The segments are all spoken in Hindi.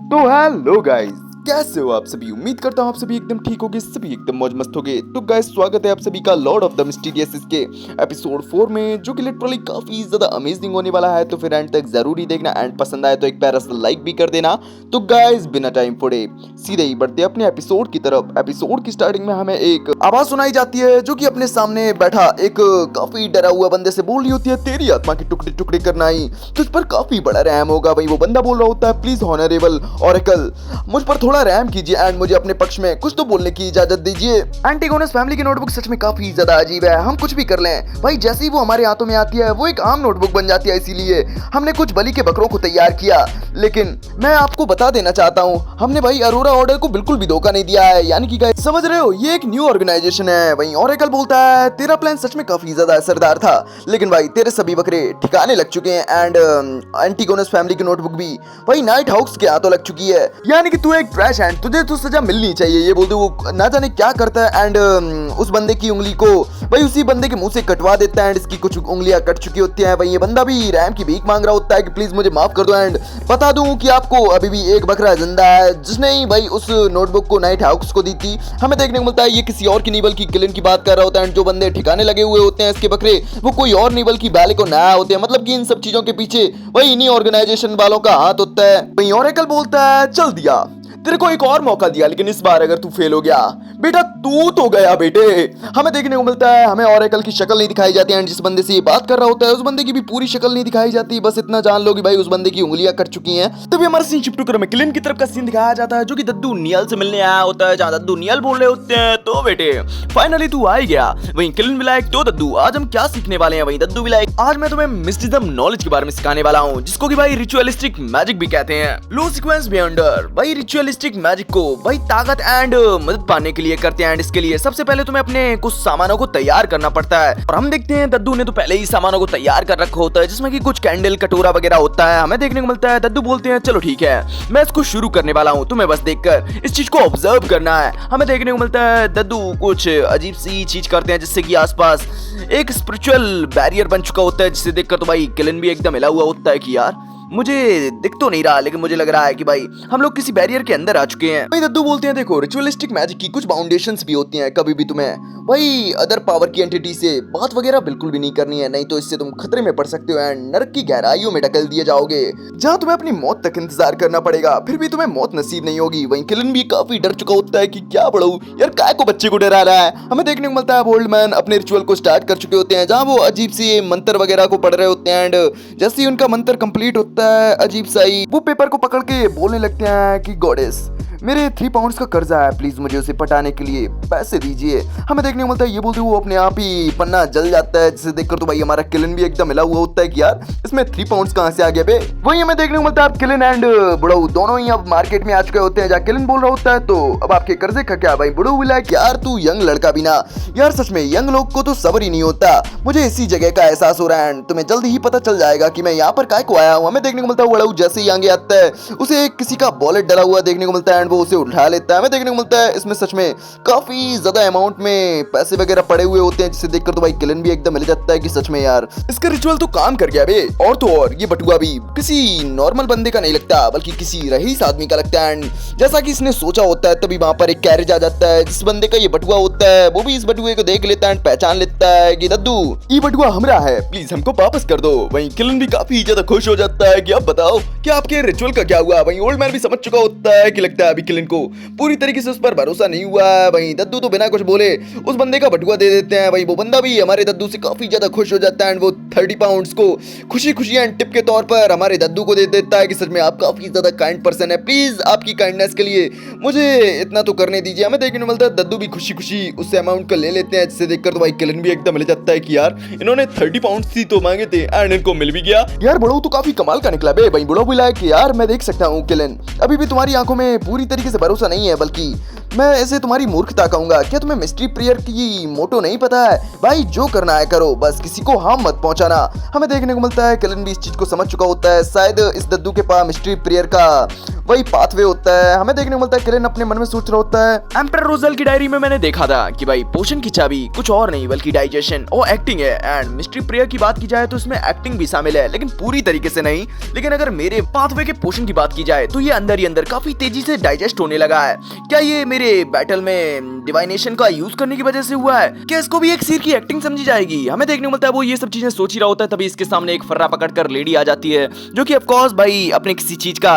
तो हेलो गाइस, कैसे हो आप सभी। उम्मीद करता हूँ आप सभी एकदम ठीक होगे, सभी एकदम मौज मस्त होगे। तो गाइस, स्वागत है आप सभी का लॉर्ड ऑफ द मिस्टीरियस के एपिसोड 4 में, जो कि लिटरली काफी ज्यादा अमेजिंग होने वाला है। तो फिर एंड तक जरूर ही देखना, एंड पसंद आए तो एक प्यारा सा लाइक भी कर देना। तो गाइस, बिना टाइम फोड़े सीधे ही बढ़ते अपने एपिसोड की तरफ। एपिसोड की स्टार्टिंग में हमें एक आवाज सुनाई जाती है, जो कि अपने सामने बैठा एक काफी डरा हुआ बंदे से बोल रही होती है, तेरी आत्मा के टुकड़े टुकड़े करना ही तुझ पर काफी बड़ा रहम होगा। भाई वो बंदा बोल रहा होता है, प्लीज ऑनरेबल ऑरेकल, मुझ पर थोड़ा रहम कीजिए एंड मुझे अपने पक्ष में कुछ तो बोलने की इजाजत दीजिए। एंटीगोनस फैमिली की नोटबुक सच में काफी ज्यादा अजीब है। हम कुछ भी कर लें भाई, जैसे ही वो हमारे हाथों में आती है वो एक आम नोटबुक बन जाती है। इसीलिए हमने कुछ बलि के बकरों को तैयार किया। लेकिन मैं आपको बता देना चाहता हूँ, हमने भाई अरोरा ऑर्डर को बिल्कुल भी धोखा नहीं दिया है। यानी कि गाइस, समझ रहे हो, ये एक न्यू ऑर्गेनाइजेशन है। वहीं ऑरेकल बोलता है, तेरा प्लान सच में काफी ज्यादा असरदार था, लेकिन भाई तेरे सभी बकरे ठिकाने लग चुके हैं एंड एंटीगोनस फैमिली की नोटबुक भी भाई नाइट हाउस के हाथों लग चुकी है। यानी कि तू एक ट्रैश है, तुझे तो सजा मिलनी चाहिए। ये बोलते वो ना जाने क्या करता है एंड उस बंदे की उंगली को भाई उसी बंदे के मुंह से कटवा देता है एंड इसकी कुछ उंगलियां कट चुकी होती हैं। भाई ये बंदा भी रैम की भीख मांग रहा होता है कि प्लीज मुझे माफ कर दो। एंड बता दूं कि आपको अभी भी एक बकरा जिंदा है, जिसने ही भाई उस नोटबुक को नाइट हाउस को दी थी। हमें देखने को मिलता है ये किसी और की नहीं बल्कि किलन की बात कर रहा होता है। जो बंदे ठिकाने लगे हुए होते हैं इसके बकरे, वो कोई और नहीं बल्कि बैले को नया होते हैं। मतलब कि इन सब चीजों के पीछे वही इन्हीं ऑर्गेनाइजेशन वालों का हाथ होता है। वहीं ऑरेकल बोलता है, चल दिया तेरे को एक और मौका दिया, लेकिन इस बार अगर तू फेल हो गया बेटा, तू तो गया बेटे। हमें देखने को मिलता है, हमें ऑरेकल की शक्ल नहीं दिखाई जाती है। जिस बंदे से ये बात कर रहा होता है उस बंदे की भी पूरी शक्ल नहीं दिखाई जाती। बस इतना जान लो कि भाई उस बंदे की उंगलियां कट चुकी हैं। तभी हमारा सीन शिफ्ट होकर हमें किलन की तरफ का सीन दिखाया जाता है, जो कि दद्दू नियल से मिलने आया होता है। जहां दद्दू नियल बोल रहे होते हैं, तो बेटे फाइनली तू आ ही गया। वहीं किलन विलायक, तो दद्दू आज हम क्या सीखने वाले हैं। वहीं दद्दू विलायक, आज मैं तुम्हें मिस्टिज्म नॉलेज के बारे में सिखाने वाला हूँ, जिसको कि भाई रिचुअलिस्टिक मैजिक भी कहते हैं। लो सीक्वेंस बियॉन्डर भाई रिचुअलिस्टिक मैजिक को भाई ताकत एंड मदद पाने के लिए करते हैं। एंड इसके लिए सबसे पहले तुम्हें अपने कुछ सामानों को तैयार करना पड़ता है। और हम देखते हैं दद्दू ने तो पहले ही सामानों को तैयार कर रखा होता है, जिसमें कि कुछ कैंडल कटोरा वगैरह होता है। हमें देखने को मिलता है दद्दू बोलते हैं, चलो ठीक है मैं इसको शुरू करने वाला हूँ, तुम्हें बस देखकर इस चीज को ऑब्जर्व करना है। हमें देखने को मिलता है दद्दू कुछ अजीब सी चीज करते हैं, जिससे कि आसपास एक स्पिरिचुअल बैरियर बन चुका होता है, जिसे देखकर तो भाई किलन भी एकदम हिला हुआ होता है कि यार मुझे दिख तो नहीं रहा, लेकिन मुझे लग रहा है कि भाई हम लोग किसी बैरियर के अंदर आ चुके हैं। भाई दद्दू बोलते हैं, देखो रिचुअलिस्टिक मैजिक की कुछ बाउंडेशंस भी होती हैं। कभी भी तुम्हें भाई अदर पावर की एंटिटी से बात वगैरह बिल्कुल भी नहीं करनी है, नहीं तो इससे तुम खतरे में पड़ सकते हो एंड नरक की गहराइयों में ढकेल दिए जाओगे, जहां तुम्हें अपनी मौत तक इंतजार करना पड़ेगा। फिर भी तुम्हें मौत नसीब नहीं होगी। वहीं किलन भी काफी डर चुका होता है कि क्या पढ़ू यार, काय को बच्चे को डरा रहा है। हमें देखने को मिलता है ओल्ड मैन अपने रिचुअल को स्टार्ट कर चुके होते हैं, जहां वो अजीब सी मंत्र वगैरह को पढ़ रहे होते हैं। एंड जैसे ही उनका मंत्र कंप्लीट होता है, अजीब वो पेपर को पकड़ के बोलने लगते हैं कि गॉडेस, मेरे 3 पाउंड्स का कर्जा है, प्लीज मुझे उसे पटाने के लिए पैसे दीजिए। हमें देखने को मिलता है ये बोलते हुए अपने आप ही पन्ना जल जाता है, जिसे देखकर तो भाई हमारा किलन भी एकदम हिला हुआ होता है कि यार इसमें 3 पाउंड्स कहां से आ गए बे। वहीं हमें देखने को मिलता है किलन एंड बुढ़ऊ दोनों ही अब मार्केट में आ चुके होते हैं, जहाँ किलन बोल रहा होता है, तो अब आपके कर्जे का क्या। भाई बुढ़ऊ बोला कि यार तू यंग लड़का भी ना, यार सच में यंग लोग को तो सब्र ही नहीं होता। मुझे इसी जगह का एहसास हो रहा है, तुम्हें जल्दी ही पता चल जाएगा कि मैं यहाँ पर काय को आया हूँ। हमें देखने को मिलता है बुढ़ऊ जैसे ही आगे आता है, उसे किसी का वॉलेट डला हुआ देखने को मिलता है एंड वो उसे उठा लेता है। हमें देखने को मिलता है इसमें सच में काफी ज्यादा अमाउंट में पैसे वगैरह पड़े हुए होते हैं, जिसे देखकर तो भाई किलन भी एकदम मिल जाता है कि सच में यार इसका रिचुअल तो काम कर गया बे। और तो और ये बटुआ भी किसी नॉर्मल बंदे का नहीं लगता, बल्कि किसी रईस आदमी का लगता है। एंड जैसा कि इसने सोचा होता है, तभी वहां पर एक कैरेज आ जाता है, जिस बंदे का ये बटुआ होता है वो भी इस बटुए को देख लेता है, पहचान लेता है कि दद्दू ये बटुआ हमरा है, प्लीज हमको वापस कर दो। वहीं किलन भी काफी ज्यादा खुश हो जाता है कि अब बताओ कि आपके रिचुअल का क्या हुआ। वहीं ओल्ड मैन भी समझ चुका होता है कि लगता है अभी किलन को पूरी तरीके से उस पर भरोसा नहीं हुआ है। वहीं दद्दू तो बिना कुछ बोले उस बंदे का बटुआ दे देते हैं। वहीं वो बंदा भी हमारे दद्दू से काफी ज्यादा खुश हो जाता है एंड वो 30 पाउंड्स को खुशी खुशी एंड टिप के तौर पर हमारे दद्दू को दे देता है कि सच में आप काफी ज्यादा काइंड पर्सन है, प्लीज आपकी काइंडनेस के लिए मुझे इतना तो करने दीजिए। हमें देखने को मिलता है दद्दू भी खुशी खुशी उस अमाउंट को ले लेते हैं, जिसे देखकर तो भाई किलन भी एकदम मिल जाता है कि यार इन्होंने 30 पाउंड्स ही तो मांगे थे एंड इनको मिल भी गया। यार बुढ़ऊ तो काफी कमाल का निकला बे। वहीं बुढ़ऊ बोला कि यार मैं देख सकता हूँ किलन, अभी भी तुम्हारी आंखों में पूरी तरीके से भरोसा नहीं है, बल्कि मैं इसे तुम्हारी मूर्खता कहूंगा। क्या तुम्हें मिस्ट्री प्रेयर की मोटो नहीं पता है? भाई जो करना है करो, बस किसी को हार्म मत पहुंचाना। हमें देखने को मिलता है किलन भी इस चीज को समझ चुका होता है। शायद इस दद्दू के पास मिस्ट्री प्रेयर का वही पाथवे होता है। हमें देखने को मिलता है किलन अपने मन में सोच रहा होता है, एम्परर रोजल की डायरी में मैंने देखा था कि भाई पोशन की चाबी कुछ और नहीं बल्कि डाइजेशन और एक्टिंग है। एंड मिस्ट्री प्रेयर की बात की जाए तो इसमें एक्टिंग भी शामिल है, लेकिन पूरी तरीके से नहीं। लेकिन अगर मेरे पाथवे के पोशन की बात की जाए तो ये अंदर ही अंदर काफी तेजी से डाइजेस्ट होने लगा है। क्या ये मेरे बैटल में डिवाइनेशन का यूज करने की वजह से हुआ है? क्या इसको भी एक सिर की एक्टिंग समझी जाएगी? हमें देखने को मिलता है वो ये सब चीजें सोच ही रहा होता है, तभी इसके सामने एक फर्रा पकड़कर लेडी आ जाती है, जो कि ऑफकोर्स भाई अपने किसी चीज का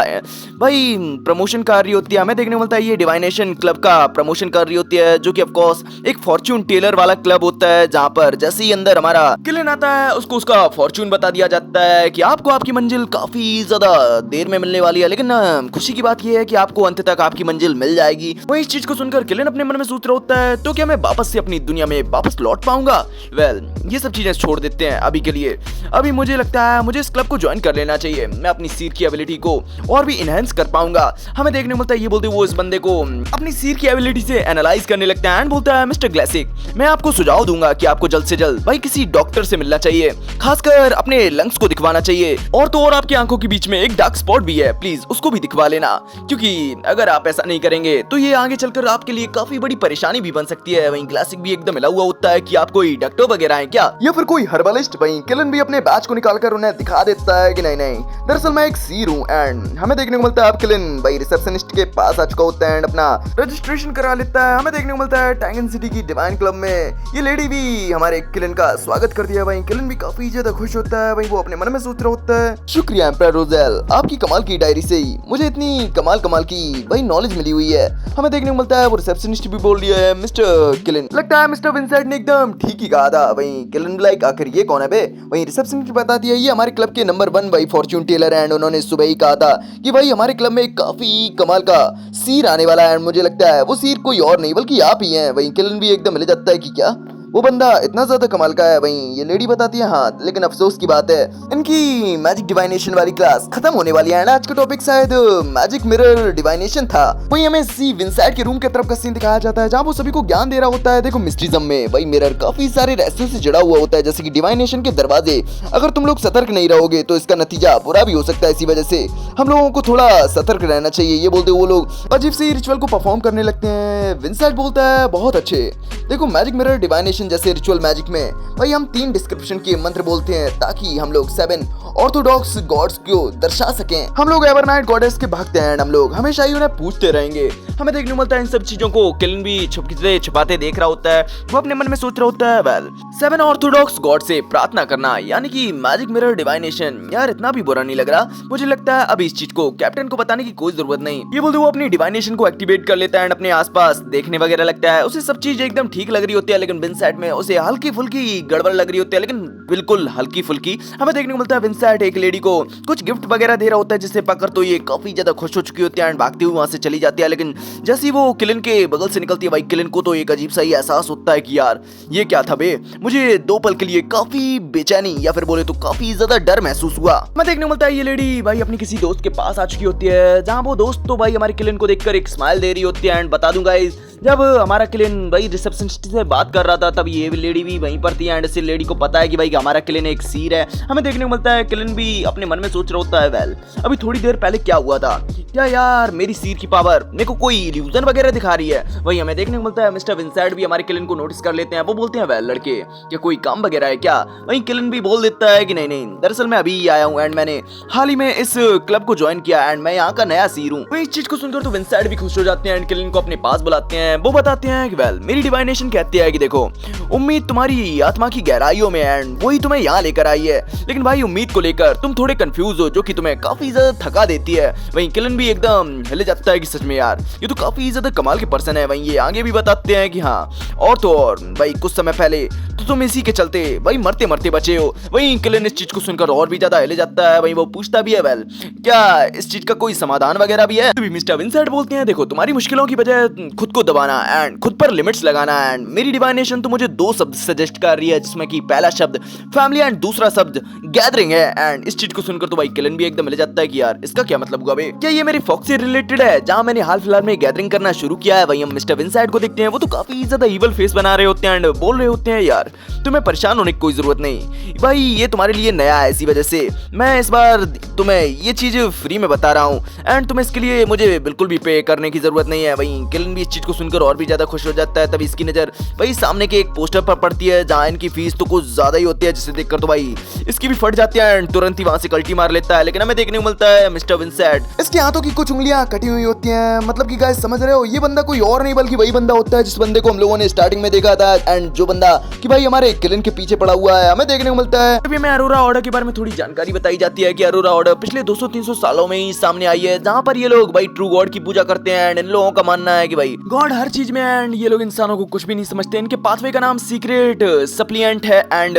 भाई प्रमोशन कर रही होती है। हमें देखने को मिलता है ये डिवाइनेशन क्लब का प्रमोशन कर रही होती है, जो कि ऑफकोर्स एक फॉर्च्यून टेलर वाला क्लब होता है, जहां पर जैसे ही अंदर हमारा किलन आता है उसको उसका फॉर्च्यून बता दिया जाता है कि आपको आपकी मंजिल काफी ज्यादा देर में मिलने वाली है। लेकिन खुशी की बात यह है कि आपको अंत तक आपकी मंजिल मिल जाएगी। वही इस चीज को सुनकर किलन अपने मन में सोच रहा होता है, तो क्या मैं वापस से अपनी दुनिया में वापस लौट पाऊंगा? वेल, ये सब चीजें छोड़ देते हैं अभी के लिए। अभी मुझे लगता है मुझे इस क्लब को ज्वाइन कर लेना चाहिए। मैं अपनी सीर की एबिलिटी को और भी इनहेंस कर पाऊंगा। हमें देखने को मिलता है ये बोलते वो इस बंदे को अपनी सीर की एबिलिटी से एनालाइज करने लगता है एंड बोलता है, मिस्टर ग्लेसिक, मैं आपको सुझाव दूंगा कि आपको जल्द से जल्द भाई किसी डॉक्टर से मिलना चाहिए, खासकर अपने लंग्स को दिखवाना चाहिए। और तो और आपकी आंखों के बीच में एक डार्क स्पॉट भी है, प्लीज उसको भी दिखवा लेना, क्योंकि अगर आप ऐसा नहीं करेंगे तो ये आगे चलकर आपके लिए काफी बड़ी परेशानी भी बन सकती है। वहीं ग्लेसिक भी एकदम हिला हुआ होता है कि आप कोई डॉक्टर वगैरह हैं क्या, या फिर कोई हर्बलिस्ट? वहीं किलन भी अपने बैच को निकालकर उन्हें दिखा देता है कि नहीं नहीं, दरअसल मैं एक सीर हूँ। एंड हमें देखने को मिलता है अब किलन भाई रिसेप्शनिस्ट के पास आ चुका होता है एंड अपना रजिस्ट्रेशन करा लेता है। हमें देखने को मिलता है टैंगन सिटी की डिवाइन क्लब में ये लेडी भी हमारे किलन का स्वागत कर दिया। वहीं किलन भी काफी ज्यादा खुश होता है। वहीं वो अपने मन में सोच रहा होता है, शुक्रिया एम्परर रोजेल, आपकी कमाल की डायरी से ही मुझे इतनी कमाल की भाई नॉलेज मिली हुई है। हमें देखने को मिलता है वो रिसेप्शनिस्ट भी बोल रही है, मिस्टर किलन, लगता है मिस्टर विंसेंट ने एकदम ठीक ही कहा था। वहीं किलन लाइक आखिर ये कौन है बे? वहीं रिसेप्शनिस्ट बता दिया ये हमारे क्लब के नंबर 1 भाई फॉर्च्यून टेलर एंड उन्होंने सुबह ही कहा था कि भाई हमारे क्लब में काफी कमाल का सीर आने वाला है। मुझे लगता है वो सीर कोई और नहीं बल्कि आप ही हैं। वहीं किलन भी एकदम मिल जाता है कि क्या वो बंदा इतना ज्यादा कमाल का है? वहीं ये लेडी बताती है, हाँ लेकिन अफसोस की बात है इनकी मैजिक डिवाइनेशन वाली क्लास खत्म होने वाली है। आज का टॉपिक शायद मैजिक मिरर डिवाइनेशन था। वहीं हमें सी विंसेंट के रूम के तरफ का सीन दिखाया जाता है, जहाँ वो सभी को ज्ञान दे रहा होता है। देखो मिस्ट्रिज्म में वही मिरर काफी सारे रहस्यों से जुड़ा हुआ होता है, जैसे कि डिवाइनेशन के दरवाजे। अगर तुम लोग सतर्क नहीं रहोगे तो इसका नतीजा बुरा भी हो सकता है। इसी वजह से हम लोगों को थोड़ा सतर्क रहना चाहिए। ये बोलते वो लोग अजीब से रिचुअल को परफॉर्म करने लगते हैं। विंसेंट बोलता है, बहुत अच्छे, देखो मैजिक मिरर डिवाइनेशन जैसे रिचुअल मैजिक में भाई हम 3 डिस्क्रिप्शन के मंत्र बोलते हैं ताकि हम लोग 7 ऑर्थोडॉक्स गॉड्स को दर्शा सकें। हम लोग एवरनाइट गॉडेस के भक्त हैं एंड हम लोग हमेशा ही उन्हें पूछते रहेंगे। हमें देखने को मिलता है इन सब चीजों को किलन भी छुपाते देख रहा होता है। वो अपने मन में सोच रहा होता है, वेल 7 ऑर्थोडॉक्स गॉड से प्रार्थना करना यानी कि मैजिक मिरर डिवाइनेशन, यार इतना भी बुरा नहीं लग रहा। मुझे लगता है अभी इस चीज को कैप्टन को बताने की कोई जरूरत नहीं। ये बोलते वो अपनी डिवाइनेशन को एक्टिवेट कर लेता है एंड अपने आसपास देखने वगैरह लगता है। उसे सब चीज एकदम ठीक लग रही होती है, लेकिन विंसेंट में उसे हल्की फुल्की गड़बड़ लग रही होती है, लेकिन बिल्कुल हल्की फुल्की। हमें देखने को मिलता है विंसेंट एक लेडी को कुछ गिफ्ट वगैरह दे रहा होता है, जिससे पाकर तो ये काफी ज्यादा खुश हो चुकी होती है एंड भागती हुई वहां से चली जाती है। लेकिन जैसे ही वो किलन के बगल से निकलती है भाई किलन को तो एक अजीब सा ही एहसास होता है कि यार ये क्या था बे। मुझे 2 पल के लिए काफी बेचैनी या फिर बोले तो काफी ज्यादा डर महसूस हुआ। हमें देखने को मिलता है ये लेडी भाई अपनी किसी दोस्त के पास आ चुकी होती है, जहां वो दोस्त तो भाई हमारे किलन को देखकर एक स्माइल दे रही होती है। एंड बता दूंगा जब हमारा किलन भाई रिसेप्शनिस्ट से बात कर रहा था तब ये लेडी भी वहीं पर थी एंड इस लेडी को पता है कि भाई हमारा किलन एक सीर है। हमें देखने को मिलता है किलन भी अपने मन में सोच रहा होता है, वेल अभी थोड़ी देर पहले क्या हुआ था, क्या यार मेरी सीर की पावर मेरे को कोई इल्यूजन वगैरह दिखा रही है। वही हमें देखने को मिलता है मिस्टर विंसेंट भी हमारे किलन को नोटिस कर लेते हैं। वो बोलते हैं, वेल लड़के क्या कोई काम वगैरह है क्या? वही किलन भी बोल देता है कि नहीं नहीं, दरअसल मैं अभी आया हूँ एंड मैंने हाल ही में इस क्लब को ज्वाइन किया एंड मैं यहाँ का नया सीर हूँ। वही इस चीज को सुनकर तो विंसेंट भी खुश हो जाते हैं एंड किलन को अपने पास बुलाते हैं। वो बताते हैं कि वेल मेरी डिवाइनेशन कहती है कि देखो उम्मीद तुम्हारी आत्मा की गहराइयों में एंड वही तुम्हें यहाँ लेकर आई है, लेकिन भाई उम्मीद को लेकर तुम थोड़े कंफ्यूज हो, जो कि तुम्हें काफी ज्यादा थका देती है। वहीं किलन भी एकदम हिले जाता है कि सच में यार ये तो काफी ज्यादा कमाल के पर्सन है। वहीं ये आगे भी बताते हैं कि हाँ और तो और भाई कुछ समय पहले तो तुम इसी के चलते भाई मरते मरते बचे हो। वहीं किलन इस चीज को सुनकर और भी ज्यादा हिले जाता है। वहीं वो पूछता भी है, वेल क्या इस चीज का कोई समाधान वगैरह भी है? तो भी मिस्टर विंसेंट बोलते हैं, देखो तुम्हारी मुश्किलों की वजह खुद को दबा करवाना एंड खुद पर लिमिट्स लगाना। एंड मेरी डिवाइनेशन तो मुझे दो शब्द सजेस्ट कर रही है, जिसमें कि पहला शब्द फैमिली एंड दूसरा शब्द गैदरिंग है। एंड इस चीज को सुनकर तो भाई किलन भी एकदम मिल जाता है कि यार इसका क्या मतलब हुआ बे, क्या ये मेरी फॉक्स से रिलेटेड है जहां मैंने हाल फिलहाल में गैदरिंग करना शुरू किया है। वहीं हम मिस्टर विंसाइड को देखते हैं, वो तो काफी ज्यादा इवल फेस बना रहे होते हैं एंड बोल रहे होते हैं यार तुम्हें परेशान होने की कोई जरूरत नहीं भाई, ये तुम्हारे लिए नया है, इसी वजह से मैं इस बार तुम्हें ये चीज फ्री में बता रहा हूँ एंड तुम्हें इसके लिए मुझे बिल्कुल भी पे करने की जरूरत नहीं है। वहीं किलन भी इस चीज को सुनकर और भी ज्यादा खुश हो जाता है। तभी इसकी नजर भाई सामने के एक पोस्टर पर पड़ती है जहाँ इनकी फीस तो कुछ ज्यादा ही होती है, जिसे देखकर तो भाई इसकी भी फट जाती है एंड तुरंत ही वहां से कल्टी मार लेता है। लेकिन हमें देखने को मिलता है मिस्टर विंसेंट, इसके हाथों की कुछ उंगलियां कटी हुई होती हैं। मतलब कि गाइस समझ रहे हो, ये बंदा कोई और नहीं बल्कि वही बंदा होता है जिस बंदे को हम लोगों ने स्टार्टिंग में देखा था एंड जो बंदा कि भाई हमारे किलन के पीछे पड़ा हुआ है, हमें देखने को मिलता है। अभी हमें अरोरा ऑर्डर के बारे में थोड़ी जानकारी बताई जाती है कि अरोरा ऑर्डर पिछले 200-300 सालों में ही सामने आई है, जहाँ पर ये लोग भाई ट्रू गॉड की पूजा करते हैं एंड इन लोगों का मानना है कि भाई गॉड हर चीज में एंड ये लोग इंसानों को कुछ भी नहीं समझते। इनके पाथवे का नाम सीक्रेट सप्लिएंट है एंड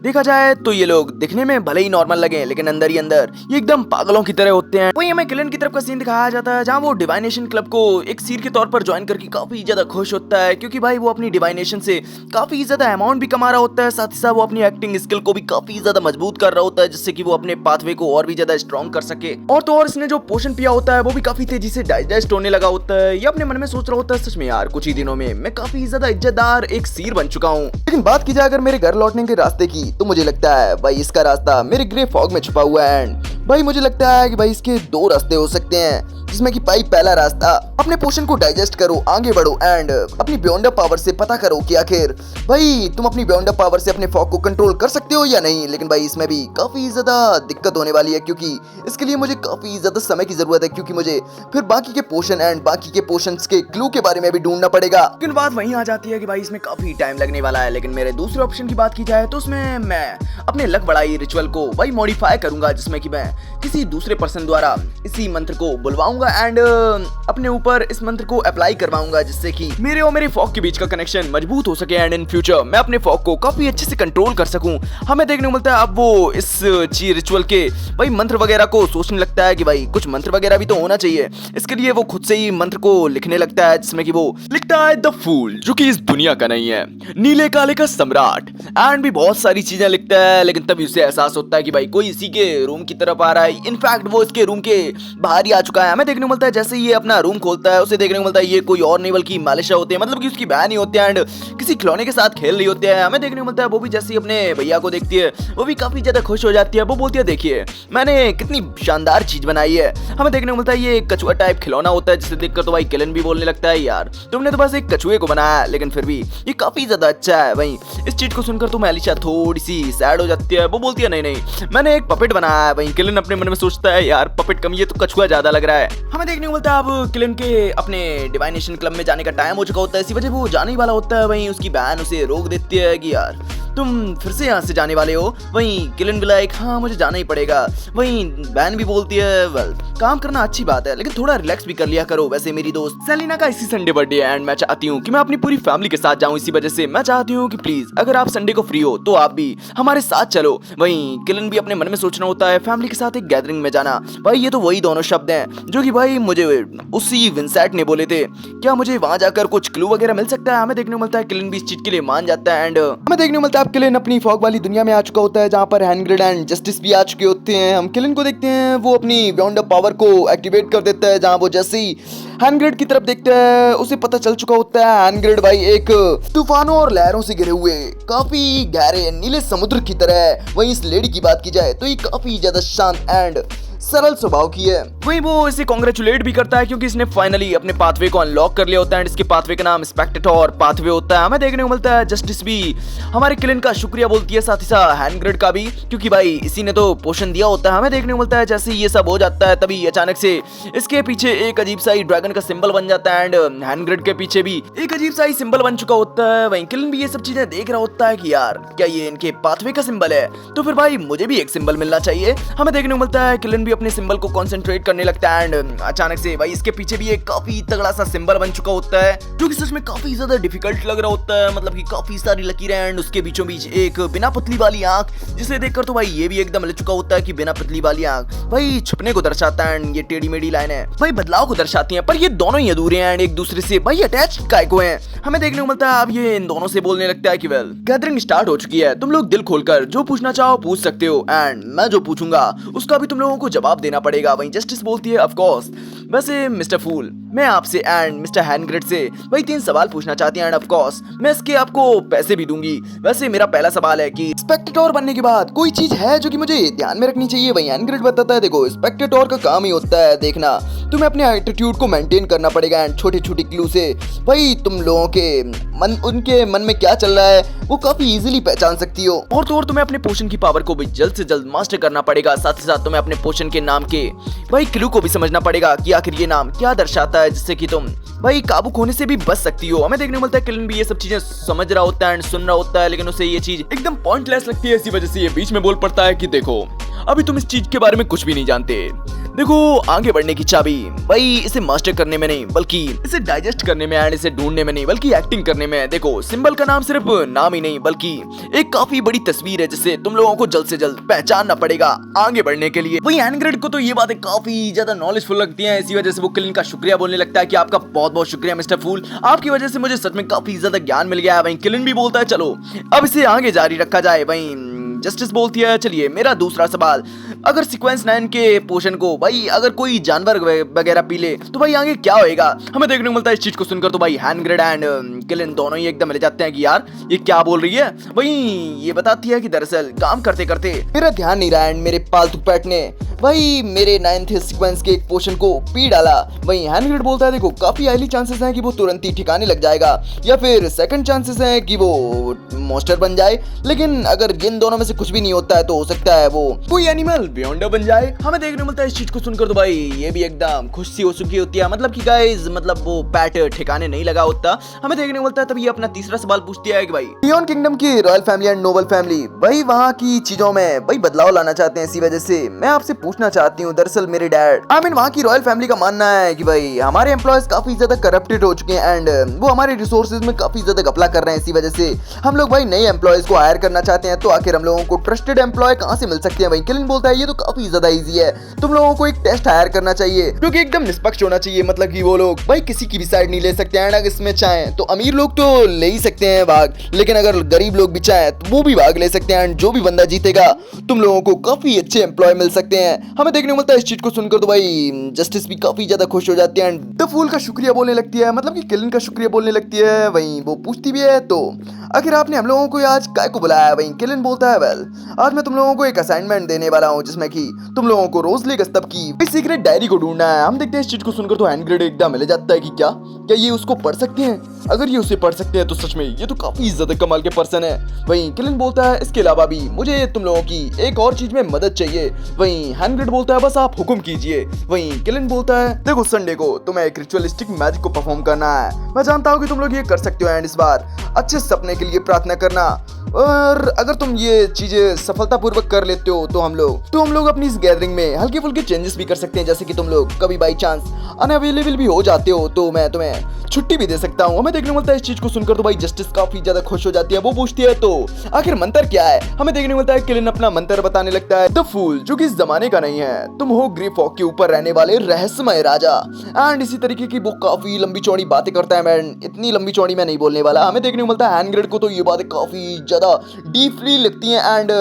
देखा जाए तो ये लोग दिखने में भले ही नॉर्मल लगे लेकिन अंदर ही अंदर ये एकदम पागलों की तरह होते हैं। वहीं हमें किलन की तरफ का सीन दिखाया जाता है जहां वो डिवाइनेशन क्लब को एक सीर के तौर पर ज्वाइन करके काफी ज्यादा खुश होता है, क्योंकि भाई वो अपनी डिवाइनेशन से काफी ज्यादा अमाउंट भी कमा रहा होता है, साथ ही साथ वो अपनी एक्टिंग स्किल को भी काफी ज्यादा मजबूत कर रहा होता है, जिससे कि वो अपने पाथवे को और भी ज्यादा स्ट्रॉन्ग कर सके। और तो और इसने जो पोषण पिया होता है वो भी काफी तेजी से डाइजेस्ट होने लगा होता है। ये अपने मन में सोच रहा होता है सच में यार कुछ ही दिनों में मैं काफी ज्यादा इज्जतदार एक सीर बन चुका हूँ। लेकिन बात की जाए अगर मेरे घर लौटने के रास्ते की, तो मुझे लगता है भाई इसका रास्ता मेरे ग्रे फॉग में छुपा हुआ है एंड भाई मुझे लगता है कि भाई इसके दो रास्ते हो सकते हैं, जिसमें कि भाई पहला रास्ता अपने पोषण को डाइजेस्ट करो, आगे बढ़ो एंड अपनी बियॉन्ड पावर से पता करो कि आखिर भाई तुम अपनी बियॉन्ड पावर से अपने फॉग को कंट्रोल कर सकते हो या नहीं। लेकिन भाई इसमें भी काफी ज्यादा दिक्कत होने वाली है, क्योंकि इसके लिए मुझे काफी ज्यादा समय की जरूरत है, क्योंकि मुझे फिर बाकी के पोषण एंड बाकी के पोषण के क्लू के बारे में भी ढूंढना पड़ेगा। लेकिन बात वहीं आ जाती है कि भाई इसमें काफी टाइम लगने वाला है। लेकिन मेरे दूसरे ऑप्शन की बात की जाए तो उसमें मैं अपने लक बढ़ाई रिचुअल को भाई मॉडिफाई करूंगा, जिसमें कि मैं किसी दूसरे पर्सन द्वारा इसी मंत्र को बुलवाऊंगा एंड अपने ऊपर इस मंत्र को अप्लाई करवाऊंगा, जिससे कि मेरे और मेरे फॉग के बीच का कनेक्शन मजबूत हो सके एंड इन फ्यूचर मैं अपने फॉग को काफी अच्छे से कंट्रोल कर सकूं। हमें देखने को मिलता है अब वो इस रिचुअल के भाई मंत्र वगैरह को सोचने लगता है कि भाई कुछ मंत्र वगैरह भी तो होना चाहिए। इसके लिए वो खुद से ही मंत्र को लिखने लगता है, जिसमें कि वो लिखता है द फूल, जो कि इस दुनिया का नहीं है, नीले काले का सम्राट एंड भी बहुत सारी चीजें लिखता है। लेकिन तभी उसे एहसास होता है कि भाई कोई इसी के रूम की तरफ आ रहा है। इनफैक्ट वो इसके रूम के बाहर ही आ चुका है। हमें देखने को मिलता है जैसे ये अपना रूम खोलता है, उसे देखने को मिलता है ये कोई और नहीं बल्कि मालिशा होते हैं, मतलब कि उसकी बहन ही होती है एंड किसी खिलौने के साथ खेल रही होती है। हमें देखने को मिलता है वो भी जैसे ही अपने भैया को देखती है वो भी काफी ज्यादा खुश हो जाती है। वो बोलती है देखिए मैंने कितनी शानदार चीज बनाई है। हमें देखने को मिलता है ये कछुआ टाइप खिलौना होता है, जिसे देखकर तो भाई किलन भी बोलने लगता है यार तुमने तो बस एक कछुए को बनाया है, लेकिन फिर भी ये काफी ज्यादा अच्छा है। वहीं इस चीज को सुनकर तो मेलिशा थोड़ी सी सैड हो जाती है। वो बोलती है नहीं नहीं मैंने एक पपेट बनाया है। वहीं किलन अपने मन में सोचता है यार पपेट कम, ये तो कछुआ ज्यादा लग रहा है। हमें देखने को मिलता है अब किलन के अपने डिवाइनेशन क्लब में जाने का टाइम हो चुका होता है, इसी वजह वो जाने ही वाला होता है। वहीं उसकी बहन उसे रोक देती है कि यार तुम फिर से यहाँ से जाने वाले हो। वहीं किलन भी लाइक हाँ मुझे जाना ही पड़ेगा। वहीं बहन भी बोलती है वेल काम करना अच्छी बात है, लेकिन थोड़ा रिलैक्स भी कर लिया करो। वैसे मेरी दोस्त सेलिना का इसी संडे बर्थडे है एंड मैं चाहती हूँ कि मैं अपनी पूरी फैमिली के साथ जाऊँ, इसी वजह से मैं चाहती हूँ कि प्लीज अगर आप संडे को फ्री हो तो आप भी हमारे साथ चलो। वहीं किलन भी अपने मन में सोचना होता है फैमिली के साथ एक गैदरिंग में जाना। भाई ये तो वही दोनों शब्द हैं जो कि भाई मुझे उसी विंसेंट ने बोले थे, क्या मुझे वहां जाकर कुछ क्लू वगैरह मिल सकता है। हमें देखने को मिलता है किलन भी इस चीज के लिए मान जाता है एंड हमें देखने को मिलता है किलन अपनी फॉग वाली दुनिया में आ चुका होता है, जहाँ पर हैंग्रिड एंड जस्टिस भी आ चुके होते हैं। हम किलन को देखते हैं वो अपनी बियॉन्ड पावर को एक्टिवेट कर देता है, जहाँ वो जैसे ही हैंग्रिड की तरफ देखता है उसे पता चल चुका होता है हैंग्रिड भाई एक तूफानों और लहरों से घिरे हुए काफी गहरे नीले समुद्र की तरह है। वहीं इस लेडी की बात की जाए तो ये काफी ज्यादा शांत एंड सरल स्वभाव की है। वहीं वो इसे कांग्रेचुलेट भी करता है क्योंकि इसने फाइनली अपने पाथवे को अनलॉक कर लिया होता है। इसके पाथवे का नाम स्पेक्टेटर पाथवे होता है। हमें देखने को मिलता है जस्टिस भी हमारे किलन का शुक्रिया बोलती है, साथ ही साथ हैंग्रिड का भी, क्योंकि भाई इसी ने तो पोषण दिया होता है। हमें देखने को मिलता है जैसे ये सब हो जाता है तभी अचानक से इसके पीछे एक अजीब सा ड्रैगन का सिंबल बन जाता है एंड हैंग्रिड के पीछे भी एक अजीब सा सिंबल बन चुका होता है। वहीं किलन भी ये सब चीजें देख रहा होता है कि यार क्या ये इनके पाथवे का सिंबल है, तो फिर भाई मुझे भी एक सिंबल मिलना चाहिए। हमें देखने को मिलता है किलन भी अपने सिंबल को कंसंट्रेट करने लगता है एंड अचानक से भाई इसके पीछे भी एक काफी तगड़ा सा सिंबल बन चुका होता है, जो कि सच में काफी ज्यादा डिफिकल्ट लग रहा होता है। मतलब कि काफी सारी लकीरें एंड उसके बीचों बीच एक बिना पतली वाली आंख, जिसे देखकर तो भाई ये भी एकदम लग चुका होता है कि बिना पतली वाली आंख भाई छुपने को दर्शाता है एंड ये टेढ़ी मेढ़ी लाइन है भाई बदलाव को दर्शाती है। पर ये दोनों ही अधूरे हैं एंड एक दूसरे से भाई अटैच काय को हैं। हमें देखने को मिलता है अब ये इन दोनों से बोलने लगता है कि वेल गैदरिंग स्टार्ट हो चुकी है, तुम लोग दिल खोलकर जो पूछना चाहो पूछ सकते हो एंड मैं जो पूछूंगा उसका भी तुम लोगों को जवाब देना पड़ेगा। वहीं जस्टिस बोलती है ऑफ कोर्स, वैसे मिस्टर फूल मैं आपसे एंड मिस्टर हैंडग्रेड से भाई 3 सवाल पूछना चाहती हैं एंड ऑफ कोर्स मैं इसके आपको पैसे भी दूंगी। वैसे मेरा पहला सवाल है कि स्पेक्टेटर बनने के बाद कोई चीज है जो कि मुझे ध्यान में रखनी चाहिए। वहीं हैंडग्रेड बताता है देखो स्पेक्टेटर का काम ही होता है देखना, तुम्हें अपने एटीट्यूड को मेंटेन करना पड़ेगा एंड छोटे छोटे क्लू से भाई तुम लोगों के उनके मन में क्या चल रहा है वो काफी इजीली पहचान सकती हो। और तो और तुम्हें अपने पोशन की पावर को भी जल्द से जल्द मास्टर करना पड़ेगा, साथ ही साथ तुम्हें अपने पोशन के नाम के भाई क्लू को भी समझना पड़ेगा कि आखिर ये नाम क्या दर्शाता है, जिससे कि तुम भाई काबू खोने से भी बच सकती हो। हमें देखने को मिलता है किलन भी ये सब चीजें समझ रहा होता है एंड सुन रहा होता है, लेकिन उसे ये चीज एकदम पॉइंटलेस लगती है। इसी वजह से ये बीच में बोल पड़ता है कि देखो अभी तुम इस चीज के बारे में कुछ भी नहीं जानते, देखो आगे बढ़ने की चाबी भाई इसे मास्टर करने में नहीं बल्कि इसे डाइजेस्ट करने में एंड इसे ढूंढने में नहीं बल्कि एक्टिंग करने में है। देखो सिंबल का नाम सिर्फ नाम ही नहीं बल्कि एक काफी बड़ी तस्वीर है जिसे तुम लोगों को जल्द से जल्द पहचानना पड़ेगा आगे बढ़ने के लिए। वही हैंडग्रेड को तो ये बातें काफी ज्यादा नॉलेजफुल लगती हैं, इसी वजह से वो किलन का शुक्रिया बोलने लगता है कि आपका बहुत बहुत शुक्रिया मिस्टर फूल, आपकी वजह से मुझे सच में काफी ज्यादा ज्ञान मिल गया है। वहीं किलन भी बोलता है चलो अब इसे आगे जारी रखा जाए। वहीं जस्टिस बोलती है चलिए मेरा दूसरा सवाल, अगर सीक्वेंस 9 के पोशन को भाई अगर कोई जानवर वगैरह पी ले तो भाई आगे क्या होएगा। हमें देखने को मिलता है इस चीज को सुनकर तो भाई हैंडग्रेड एंड किलन दोनों ही एकदम ले जाते हैं कि यार ये क्या बोल रही है। वहीं ये बताती है कि दरअसल काम करते करते मेरा ध्यान नहीं रहा एंड मेरे पालतू पेट ने भाई मेरे 9th सीक्वेंस के एक पोशन को पी डाला। वहीं हैंडग्रेड बोलता है देखो काफी हाईली चांसेस हैं कि वो तुरंत ही ठिकाने लग जाएगा या फिर सेकंड चांसेस हैं कि वो मॉन्स्टर बन जाए, लेकिन अगर इन दोनों में से कुछ भी नहीं होता है तो हो सकता है वो कोई एनिमल बियॉन्डर बन जाए। हमें देखने को मिलता है इस चीज को सुनकर तो भाई ये भी एकदम खुशी हो चुकी होती है, मतलब कि गाइस मतलब वो पैट ठिकाने नहीं लगा होता। हमें देखने को मिलता है तभी अपना तीसरा सवाल पूछती है कि भाई बियॉन्ड किंगडम की royal family and Nobel family भाई वहाँ की चीजों में भाई बदलाव लाना चाहते हैं, इसी वजह से मैं आपसे पूछना चाहती हूँ। दरअसल मेरे डैड वहाँ की रॉयल फैमिली का मानना है कि भाई हमारे एम्प्लॉयज काफी ज्यादा करप्टेड हो चुके हैं एंड वो हमारे रिसोर्सेज में काफी ज्यादा घपला कर रहे हैं, इसी वजह से हम लोग भाई नए एम्प्लॉयज को हायर करना चाहते हैं। तो आखिर हम लोगों को ट्रस्टेड एम्प्लॉय कहाँ से मिल सकते हैं। वहीं किलन बोलता है ये तो काफी ज्यादा इजी है, तुम लोगों को एक टेस्ट हायर करना चाहिए जो कि एकदम निष्पक्ष होना चाहिए, मतलब कि वो लोग भाई किसी की भी साइड नहीं ले सकते हैं। अगर इसमें चाहें तो अमीर लोग तो ले ही सकते हैं भाग, लेकिन अगर गरीब लोग भी चाहें तो वो भी भाग ले सकते हैं। जो भी बंदा जीतेगा तुम लोगों को काफी अच्छे एम्प्लॉय मिल सकते हैं। हमें देखने को मिलता है इस चीज को सुनकर तो भाई जस्टिस भी काफी ज्यादा खुश हो जाती है एंड द फूल का शुक्रिया बोलने लगती है, मतलब कि किलन का शुक्रिया बोलने लगती है। वहीं वो पूछती भी है तो आखिर आपने हम लोगों को आज काय को बुलाया है। वहीं किलन बोलता है वेल आज मैं तुम लोगों को एक असाइनमेंट देने वाला हूँ जिसमें कि तुम लोगों को रोजली गस्तब की सीक्रेट डायरी को ढूंढना है। हम देखते हैं इस चीज को सुनकर तो हैंडग्रेड एकदम मिल जाता है कि क्या ये उसको पढ़ सकते हैं, अगर ये उसे पढ़ सकते हैं तो सच में ये तो काफी ज्यादा कमाल के पर्सन है। वहीं किलन बोलता है इसके अलावा भी मुझे तुम लोगों की एक और चीज में मदद चाहिए। वहीं हैंडग्रेड बोलता है बस आप हुक्म कीजिए। वहीं किलन बोलता है देखो संडे को तुम्हें एक रिचुअलिस्टिक मैजिक को परफॉर्म करना है, मैं जानता हूँ कि तुम लोग ये कर सकते हो एंड इस बार अच्छे सपने के लिए प्रार्थना करना, और अगर तुम ये चीजें सफलतापूर्वक कर लेते हो तो हम लोग अपनी इस गैदरिंग में हल्के फुल्के चेंजेस भी कर सकते हैं, जैसे कि तुम लोग कभी बाई चांस अनअवेलेबल भी हो जाते हो तो मैं तुम्हें छुट्टी भी दे सकता हूँ। हमें देखने को मिलता है इस चीज को सुनकर तो भाई जस्टिस काफी ज्यादा खुश हो जाती है। वो पूछती है तो आखिर मंत्र क्या है। हमें देखने को मिलता है किलन अपना मंत्र बताने लगता है द फूल जो कि इस जमाने का नहीं है, तुम हो ग्रीफॉक के ऊपर रहने वाले रहस्यमय राजा एंड इसी तरीके की वो काफी लंबी चौड़ी बातें करता है। मैं इतनी लंबी चौड़ी मैं नहीं बोलने वाला। हमें देखने को मिलता है हैंडग्रेड को तो ये बातें काफी ज्यादा डीपली लगती हैं एंड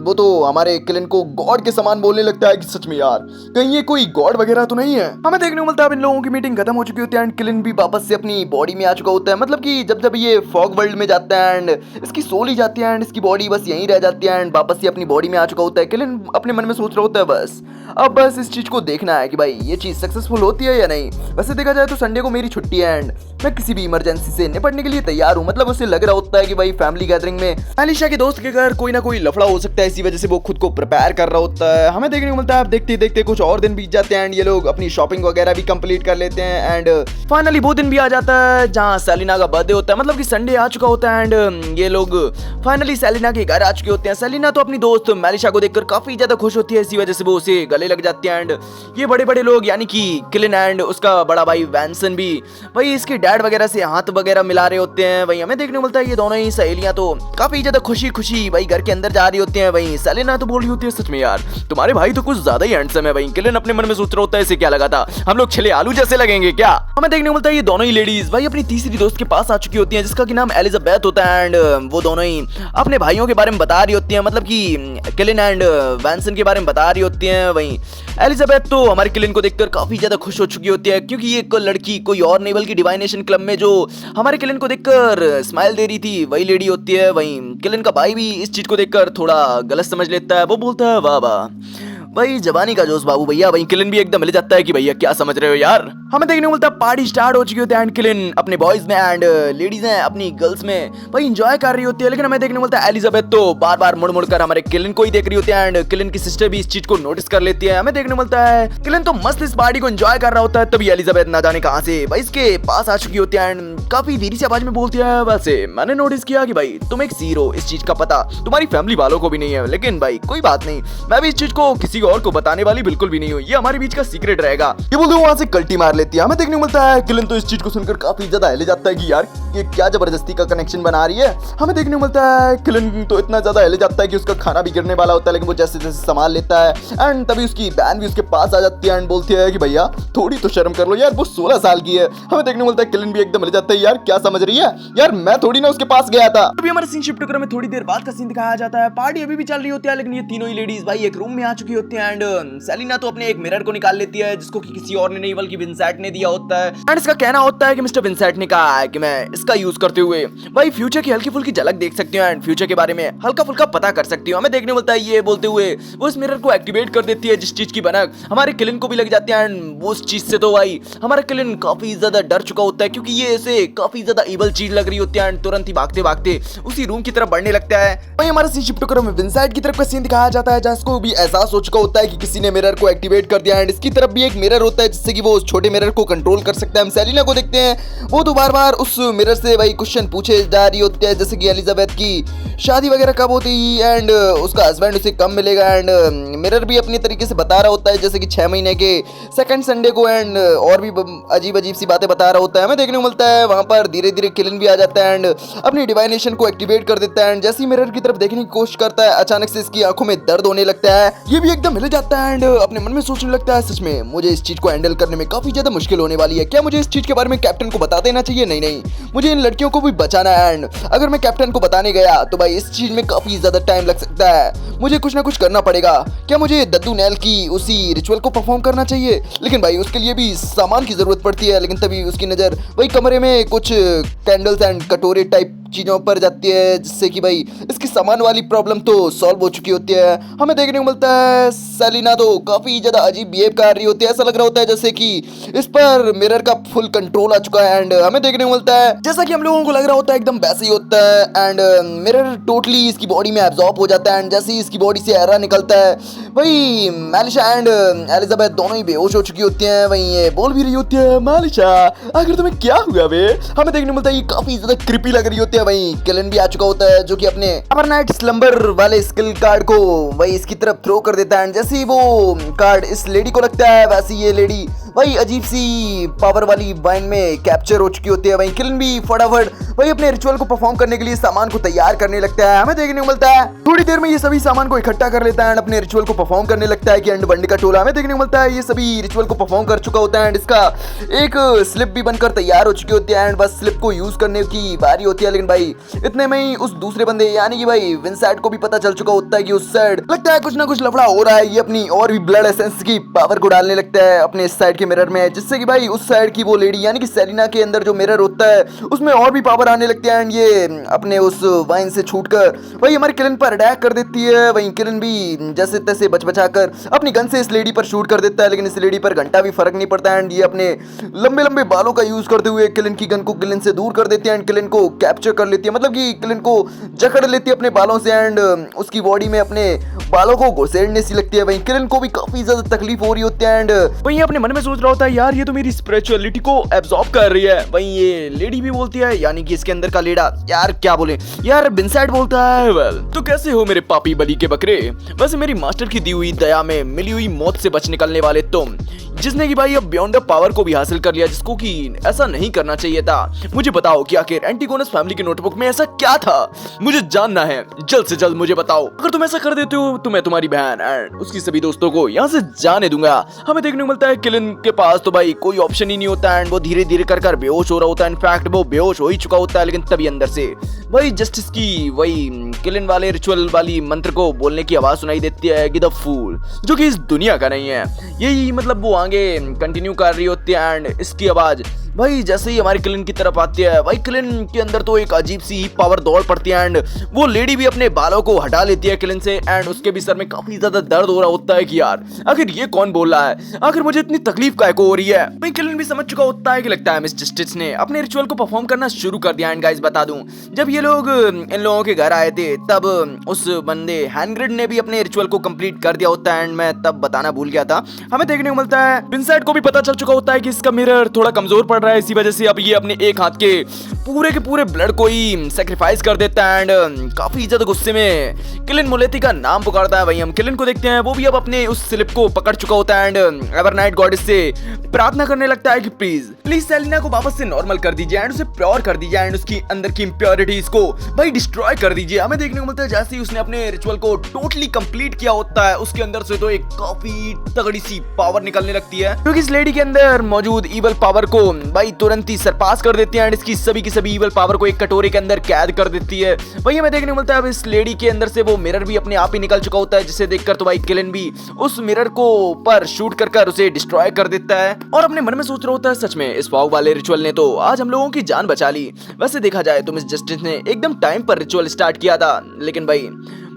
वो तो हमारे किलन को गॉड के समान बोलने लगता है कि सच में यार कहीं ये कोई गॉड वगैरह तो नहीं है। हमें देखने को मिलता है अब इन लोगों की मीटिंग खत्म हो चुकी होती है एंड किलन भी वापस से अपनी बॉडी में आ चुका होता है, मतलब कि जब ये फॉग वर्ल्ड में जाता है एंड इसकी सोल ही जाती है एंड इसकी बॉडी बस यहीं रह जाती है एंड वापस से अपनी बॉडी में आ चुका होता है। किलन अपने मन में सोच रहा होता है बस अब बस इस चीज को देखना है कि भाई ये चीज सक्सेसफुल होती है या नहीं। वैसे देखा जाए तो संडे को मेरी छुट्टी है एंड मैं किसी भी इमरजेंसी से निपटने के लिए तैयार हूँ। मतलब उसे लग रहा होता है कि भाई फैमिली गैदरिंग में एलिशा के दोस्त के घर कोई ना कोई लफड़ा हो सकता है, इसी वजह से वो खुद को प्रिपेयर कर रहा होता है। हमें देखने को मिलता है, देखते देखते कुछ और दिन बीत जाते हैं एंड ये लोग अपनी शॉपिंग वगैरह भी कंप्लीट कर लेते हैं एंड फाइनली वो दिन भी आ जाता है जहाँ सेलिना का बर्थडे होता है। मतलब कि संडे आ चुका होता है एंड ये लोग फाइनली सेलिना के घर आ चुके होते हैं। सेलिना तो अपनी दोस्त मेलिशा को देखकर काफी ज्यादा खुश होती है, इसी वजह से वो उसे गले लग जाती है एंड ये बड़े बड़े लोग यानी कि किलिन एंड उसका बड़ा भाई वैंसन भी भाई इसके डैड वगैरह से हाथ वगैरह मिला रहे होते हैं। वही हमें देखने को मिलता है ये दोनों ही सहेलियां तो काफी ज्यादा खुशी खुशी भाई घर के अंदर जा रही होती हैं। वही सेलिना तो बोल रही होती है, सच में यार तुम्हारे भाई तो कुछ ज्यादा ही हैंडसम है। वही किलिन अपने मन में सोच रहा होता है, इसे क्या लगा था हम लोग छिले आलू जैसे लगेंगे क्या। हमें देखने को मिलता है ये दोनों ही लेडीज भाई अपनी तीसरी दोस्त के पास आ चुकी होती हैं जिसका कि नाम एलिजाबेथ होता है एंड वो दोनों ही अपने भाइयों के बारे में बता रही होती हैं, मतलब कि किलिन एंड वैंसन के बारे में बता रही होती हैं। वही एलिजाबेथ तो हमारे किलिन को देखकर काफी ज्यादा खुश हो चुकी होती है क्योंकि ये लड़की कोई और नहीं बल्कि डिवाइनेशन क्लब में जो हमारे किलिन को देखकर स्माइल दे रही थी वही लेडी होती है। वही किलिन का भाई भी इस चीज को देखकर थोड़ा गलत समझ लेता है, वो बोलता है वाह वाह भाई जवानी का जोश बाबू भैया। वही किलिन भी एकदम मिल जाता है कि भैया क्या समझ रहे हो यार। हमें देखने को मिलता है पार्टी स्टार्ट हो चुकी होती है एंड किलिन अपने बॉयज में एंड लेडीज हैं अपनी गर्ल्स में भाई एंजॉय कर रही होती है। लेकिन हमें देखने को मिलता है एलिजाबेथ तो बार बार मुड़ मुड़ कर हमारे किलिन को ही देख रही होती है एंड किलिन की सिस्टर भी इस चीज को नोटिस कर लेती है। हमें देखने को मिलता है किलिन तो मस्त इस पार्टी को एंजॉय कर रहा होता है, तभी एलिजाबेथ ना जाने कहां से भाई इसके पास आ चुकी होती है एंड काफी धीरे से आवाज में बोलती है, वैसे मैंने नोटिस किया कि भाई तुम एक जीरो, इस चीज का पता तुम्हारी फैमिली वालों को भी नहीं है, लेकिन भाई कोई बात नहीं, मैं भी इस चीज को किसी और को बताने वाली बिल्कुल भी नहीं हूँ, ये हमारे बीच का सीक्रेट रहेगा। ये बोलते वहां से कल्टी मार लेती है। हमें देखने को मिलता है किलिन तो इस चीज को सुनकर काफी ज्यादा हिले जाता है कि यार ये क्या जबरदस्ती का कनेक्शन बना रही है। हमें देखने को मिलता है किलिन तो इतना ज्यादा हिले जाता है कि उसका खाना भी गिरने वाला होता है, लेकिन वो जैसे जैसे संभाल लेता है एंड तभी उसकी बहन भी उसके पास आ जाती है एंड बोलती है कि भैया थोड़ी तो शर्म कर लो यार, वो 16 साल की है। हमें देखने को मिलता है किलिन भी एकदम हिले जाता है, यार क्या समझ रही है यार, मैं थोड़ी ना उसके पास गया था। अभी हमारे सीन शिफ्ट में थोड़ी देर बाद का सीन दिखाया जाता है। पार्टी अभी भी चल रही होती है लेकिन ये तीनों ही लेडीज भाई एक रूम में आ चुकी होती है एंड सेलिना तो अपने एक मिरर को निकाल लेती है जिसको कि किसी और ने नहीं बल्कि विंसेंट ने दिया होता है एंड इसका कहना होता है कि मिस्टर विंसेंट ने कहा है कि मैं इसका यूज करते हुए भाई फ्यूचर की हल्की फुल्की झलक देख सकती हूँ एंड फ्यूचर के बारे में हल्का फुल्का पता कर सकती हूँ। हमें देखने मिलता है ये बोलते हुए वो इस मिरर को एक्टिवेट कर देती है जिस चीज की भनक हमारे किलिन को भी लग जाती है एंड वो उस चीज से तो भाई हमारा किलिन काफी ज्यादा डर चुका होता है क्योंकि ये ऐसे काफी ज्यादा इवल चीज लग रही होती है एंड तुरंत ही भागते भागते उसी रूम की तरफ बढ़ने लगता है। वही हमारा सीन शिफ्ट में विंसेंट की तरफ का सीन दिखाया जाता है जहाँ इसको भी एहसास हो चुका होता है कि किसी ने मिरर को एक्टिवेट कर दिया एंड इसकी तरफ भी एक मिरर होता है जिससे कि वो उस छोटे मिरर को कंट्रोल कर सकता है। हम सेलिना को देखते हैं वो तो बार बार उस मिरर से भाई क्वेश्चन पूछे जा रही होती है जैसे कि एलिजाबेथ की शादी वगैरह कब होती एंड उसका हस्बैंड उसे कब मिलेगा एंड मिरर भी अपनी तरीके से बता रहा होता है जैसे कि 6 महीने के सेकंड संडे को एंड और भी अजीब अजीब सी बातें बता रहा होता है। हमें देखने को मिलता है वहां पर धीरे धीरे किलिन भी आ जाता है एंड अपनी डिवाइनेशन को एक्टिवेट कर देता है एंड जैसे ही मिरर की तरफ देखने की कोशिश करता है अचानक से इसकी आंखों में दर्द होने लगता है। ये भी एकदम हिल जाता है एंड अपने मन में सोचने लगता है सच में मुझे इस चीज को हैंडल करने में काफी ज्यादा मुश्किल होने वाली है, क्या मुझे इस चीज के बारे में कैप्टन को बता देना चाहिए? नहीं, मुझे इन लड़कियों को भी बचाना है एंड अगर मैं कैप्टन को बताने गया तो भाई इस चीज में काफी ज्यादा टाइम लग सकता है, मुझे कुछ ना कुछ करना पड़ेगा। क्या मुझे दद्दू नैल की उसी रिचुअल को परफॉर्म करना चाहिए? लेकिन भाई उसके लिए भी सामान की जरूरत पड़ती है। लेकिन तभी उसकी नजर वही कमरे में कुछ कैंडल्स एंड कटोरे टाइप चीजों पर जाती है जिससे कि भाई इसकी सामान वाली प्रॉब्लम तो सॉल्व हो चुकी होती है। हमें देखने को मिलता है सेलिना तो काफी ज्यादा अजीब बिहेव कर रही होती है, ऐसा लग रहा होता है जैसे कि इस पर मिरर का फुल कंट्रोल आ चुका है एंड हमें देखने को मिलता है जैसा कि हम लोगों को लग रहा होता है एकदम वैसे ही होता है एंड मिरर टोटली इसकी बॉडी में एब्जॉर्ब हो जाता है एंड जैसे ही इसकी बॉडी से एरा निकलता है वही मेलिशा एंड एलिजाबेथ दोनों ही बेहोश हो चुकी होती हैं। वही ये बोल भी रही होती है मेलिशा आखिर तुम्हें क्या हुआ बे। हमें देखने को मिलता है ये काफी ज्यादा क्रिपी लग रही होती है। वही किलिन भी आ चुका होता है जो कि अपने ओवरनाइट स्लंबर वाले स्किल कार्ड को वही इसकी तरफ थ्रो कर देता है एंड जैसे ही वो कार्ड इस लेडी को लगता है वैसे ये लेडी वही अजीब सी पावर वाली वाइन में कैप्चर हो चुकी होती है। वही किलिन भी फटाफट वही अपने रिचुअल को परफॉर्म करने के लिए सामान को तैयार करने लगता है। हमें देखने को मिलता है थोड़ी देर में ये सभी सामान को इकट्ठा कर लेता है एंड अपने रिचुअल को परफॉर्म करने लगता है कि एंड बंड का टोला। हमें देखने को मिलता है ये सभी रिचुअल को परफॉर्म कर चुका होता है एंड इसका एक स्लिप भी बनकर तैयार हो चुकी होती है एंड बस स्लिप को यूज करने की बारी होती है। लेकिन भाई इतने में ही उस दूसरे बंदे यानी कि भाई विंसेंट को भी पता चल चुका होता है कि उस साइड लगता है कुछ ना कुछ लफड़ा हो रहा है ये अपनी और भी ब्लड एसेंस की पावर को डालने लगता है अपने साइड के मिरर में, जिससे कि भाई उस साइड की वो लेडी यानी कि सेलिना के अंदर जो मिरर होता है उसमें और भी पावर आने लगती है। एंड ये अपने उस वाइन से छूटकर वही हमारे किलन पर अटैक कर देती है। वहीं किलन भी जैसे तैसे बचा-बचाकर अपनी गन से इस लेडी पर शूट कर देता है, लेकिन इस लेडी पर घंटा भी फर्क नहीं पड़ता। एंड ये अपने लंबे लंबे बालों का यूज करते हुए किलन की गन को किलन से दूर कर देती है एंड किलन को कैप्चर कर लेती है, मतलब कि किलन को जकड़ लेती है अपने बालों से एंड उसकी बॉडी में अपने बालों को घुसेड़ने सी लगती है। वहीं किलन को भी काफी ज्यादा तकलीफ हो रही होती है एंड वहीं अपने मन में सोच रहा होता है यार ये तो मेरी स्पिरिचुअलिटी को एब्जॉर्ब कर रही है। वहीं ये लेडी भी बोलती है यानी कि इसके अंदर का लेडा, यार क्या बोले यार, विंसेंट बोलता है वेल तो कैसे हो मेरे पापी बली के बकरे, वैसे मेरी मास्टर की दी हुई दया में मिली हुई मौत से बच निकलने वाले तुम, जिसने कि भाई अब बियॉन्ड द पावर को भी हासिल कर लिया, जिसको कि ऐसा नहीं करना चाहिए था। मुझे बताओ कि आखिर एंटीगोनस फैमिली की नोटबुक में ऐसा क्या था, मुझे जानना है, जल्द से जल्द मुझे बताओ। अगर तुम ऐसा कर देते हो तो मैं तुम्हारी बहन एंड उसकी सभी दोस्तों को यहाँ से जाने दूंगा। हमें देखने को मिलता है किलन के पास तो भाई कोई ऑप्शन ही नहीं होता एंड वो धीरे धीरे कर बेहोश हो रहा होता है। इनफैक्ट वो बेहोश हो ही चुका होता है, लेकिन तभी अंदर से वही जस्टिस की वही किलन वाले रिचुअल वाली मंत्र को बोलने की आवाज सुनाई देती है कि द फूल, जो कि इस दुनिया का नहीं है। यही मतलब वो आगे कंटिन्यू कर रही होती है एंड इसकी आवाज भाई जैसे ही हमारी किलन की तरफ आती है, भाई किलन के अंदर तो एक अजीब सी पावर दौड़ पड़ती है एंड वो लेडी भी अपने बालों को हटा लेती है किलन से एंड उसके भी सर में काफी ज्यादा दर्द हो रहा होता है कि यार आखिर ये कौन बोल रहा है, आखिर मुझे इतनी तकलीफ काहे को हो रही है। भाई किलन भी समझ चुका होता है कि लगता है मिस जस्टिस ने अपने रिचुअल को परफॉर्म करना शुरू कर दिया। एंड गाइस बता दूं, जब ये लोग इन लोगों के घर आए थे तब उस बंदे हैंग्रिड ने भी अपने रिचुअल को कंप्लीट कर दिया होता है एंड मैं तब बताना भूल गया था। हमें देखने को मिलता है विंसेंट को भी पता चल चुका होता है कि इसका मिरर थोड़ा कमजोर पड़ रहा है, इसी वजह से अब ये अपने एक हाथ के पूरे ब्लड को ही सेक्रीफाइस कर देता है एंड काफी ज्यादा गुस्से में किलन मोलेती का नाम पुकारता है। वहीं हम किलन को देखते हैं, वो भी अब अपने उस स्लिप को पकड़ चुका होता है एंड एवरनाइट गॉडेस से प्रार्थना करने लगता है कि प्लीज सेलिना को वापस से नॉर्मल कर दीजिए एंड उसे प्योर कर दीजिए एंड उसकी अंदर की इंप्योरिटीज को भाई डिस्ट्रॉय कर दीजिए। हमें देखने को मिलता है जैसे ही उसने अपने रिचुअल को टोटली कंप्लीट किया होता है, उसके अंदर से तो एक काफी तगड़ी सी पावर निकलने लगती है, क्योंकि इस लेडी के अंदर मौजूद इवल पावर को भाई तुरंत ही सरपास कर देती है एंड इसकी सभी की सभी इवल पावर को एक कटोरे के अंदर कैद कर देती है। वही हमें देखने को मिलता है अब इस लेडी के अंदर से वो मिरर भी अपने आप ही निकल चुका होता है, जिसे देखकर तो भाई किलन भी उस मिरर को पर शूट कर उसे डिस्ट्रॉय कर देता है और अपने मन में सोच रहा होता है सच में इस फॉग वाले रिचुअल ने तो आज हम लोगों की जान बचा ली। वैसे देखा जाए तो मिस जस्टिस ने एकदम टाइम पर रिचुअल स्टार्ट किया था, लेकिन भाई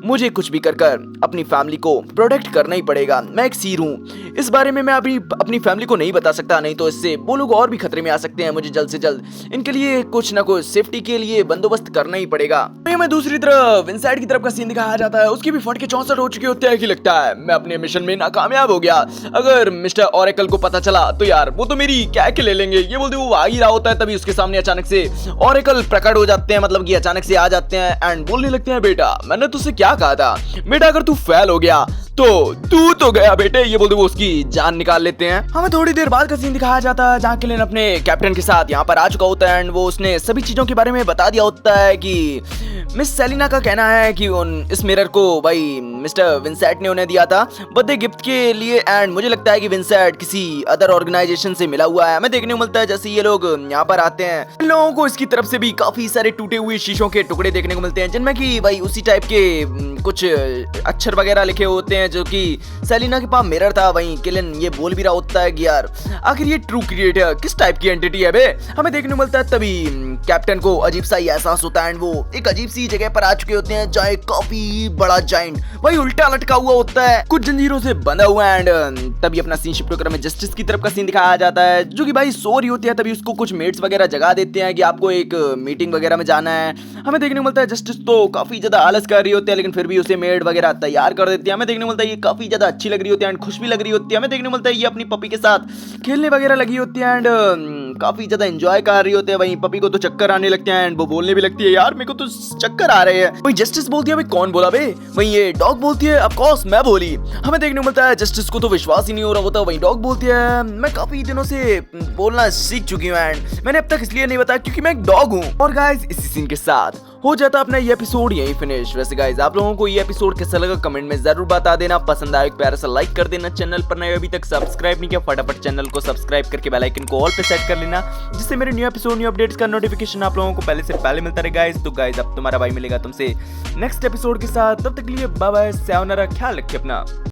मुझे कुछ भी कर अपनी फैमिली को प्रोटेक्ट करना ही पड़ेगा। मैं एक सीर हूँ, इस बारे में मैं अभी अपनी फैमिली को नहीं बता सकता, नहीं तो इससे वो लोग और भी खतरे में आ सकते हैं। मुझे जल्द से जल्द इनके लिए कुछ ना कुछ सेफ्टी के लिए बंदोबस्त करना ही पड़ेगा। मैं दूसरी तरफ विंसेंट की तरफ का सीन दिखाया जाता है, उसकी भी फट के 64 हो चुके होते हैं कि लगता है मैं अपने मिशन में नाकामयाब हो गया। अगर मिस्टर ऑरेकल को पता चला तो यार वो तो मेरी क्या ले लेंगे। ये बोलते वो आ ही रहा होता है, तभी उसके सामने अचानक से ऑरेकल प्रकट हो जाते हैं, मतलब कि अचानक से आ जाते हैं एंड बोलने लगते हैं बेटा मैंने तुझसे क्या कहा था बेटा, अगर तू फेल हो गया तो तू तो गया बेटे। ये बोलते वो उसकी जान निकाल लेते हैं। हमें थोड़ी देर बाद का सीन दिखाया जाता है जहाँ किलन अपने कैप्टन के साथ यहाँ पर आ चुका होता है एंड वो उसने सभी चीजों के बारे में बता दिया होता है कि मिस सेलिना का कहना है कि इस मिरर को भाई मिस्टर विंसेंट ने उन्हें दिया था बर्थडे गिफ्ट के लिए एंड मुझे लगता है कि विंसेंट किसी अदर ऑर्गेनाइजेशन से मिला हुआ है। हमें देखने को मिलता है जैसे ये लोग यहाँ पर आते हैं, इन लोगों को इसकी तरफ से भी काफी सारे टूटे हुए शीशों के टुकड़े देखने को मिलते हैं, जिनमें कि भाई उसी टाइप के कुछ अक्षर वगैरह लिखे होते हैं जो कि सेलिना के पास मिरर था। वहीं किलन ये बोल भी रहा होता है कि यार आखिर ये ट्रू क्रिएटर किस टाइप की एंटिटी है बे। हमें देखने को मिलता है तभी कैप्टन को अजीब सा एहसास होता है एंड वो एक अजीब सी जगह पर आ चुके होते हैं जहाँ एक काफी बड़ा जाइंट भाई उल्टा लटका हुआ होता है, कुछ जंजीरों से बंधा हुआ है एंड तभी अपना सीन शिफ्ट होकर हमें जस्टिस की तरफ का सीन दिखाया जाता है, जो कि भाई सो रही होती है। तभी उसको कुछ मेट्स वगैरह जगा देते हैं कि आपको एक मीटिंग वगैरह में जाना है। हमें देखने को मिलता है जस्टिस तो काफी ज्यादा आलस कर रही होती है, लेकिन फिर भी उसे मेड वगैरह तैयार कर देती है। हमें देखने को मिलता है ये काफी ज्यादा अच्छी लग रही होती है एंड खुश भी लग रही होती है। हमें देखने को मिलता है ये अपनी पपी के साथ खेलने वगैरह लगी होती है एंड काफी ज्यादा एंजॉय कर रही होते हैं। वहीं पपी को तो चक्कर आने लगते हैं एंड वो बोलने भी लगती है यार मेरे को तो चक्कर आ रहे हैं। वहीं जस्टिस बोलती है भाई कौन बोला बे। वहीं ये डॉग बोलती है ऑफ कोर्स मैं बोली। हमें देखने को मिलता है जस्टिस को तो विश्वास ही नहीं हो रहा होता। वहीं डॉग बोलती है मैं काफी दिनों से बोलना सीख चुकी हूँ एंड मैंने अब तक इसलिए नहीं बताया क्योंकि मैं एक डॉग हूँ। और गाइस इसी सीन के साथ हो जाता अपना ये एपिसोड यहीं फिनिश। वैसे गाइस आप लोगों को ये एपिसोड कैसा लगा कमेंट में जरूर बता देना, पसंद आया एक प्यारा सा लाइक कर देना, चैनल पर नए अभी तक सब्सक्राइब नहीं किया फटाफट चैनल को सब्सक्राइब करके बेल आइकन को ऑल पे सेट कर लेना, जिससे मेरे न्यू एपिसोड न्यू अपडेट्स का नोटिफिकेशन आप लोगों को पहले से पहले मिलता रहे गाइस। तो गाइस अब तुम्हारा भाई मिलेगा तुमसे नेक्स्ट एपिसोड के साथ, तब तक के लिए बाय बाय, सायोनारा, ख्याल रखिए अपना।